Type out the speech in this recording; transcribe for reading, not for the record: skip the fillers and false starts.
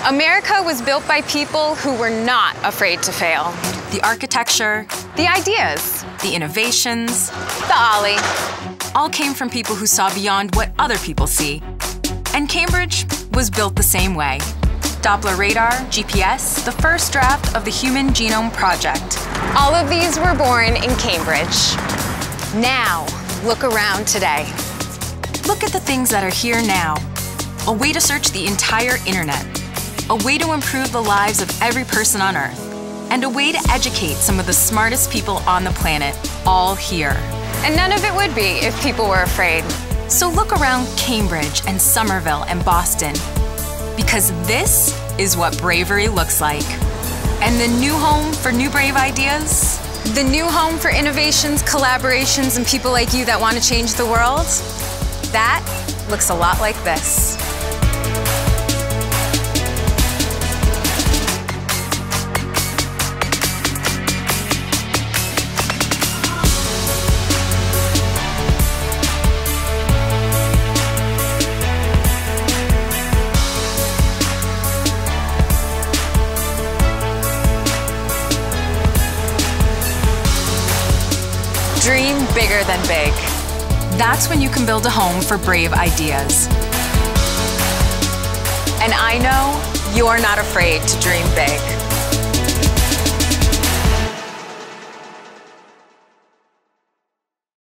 America was built by people who were not afraid to fail. The architecture, The ideas, the innovations, the Ollie. all came from people who saw beyond what other people see. And Cambridge was built the same way. Doppler radar, GPS, the first draft of the Human Genome Project. All of these were born in Cambridge. Now, look around today. Look at the things that are here now. A way to search the entire internet. A way to improve the lives of every person on Earth. And a way to educate some of the smartest people on the planet, all here. And none of it would be if people were afraid. So look around Cambridge and Somerville and Boston, because this is what bravery looks like. And the new home for new brave ideas? The new home for innovations, collaborations, and people like you that want to change the world? That looks a lot like this. Dream bigger than big. That's when you can build a home for brave ideas. And I know you're not afraid to dream big.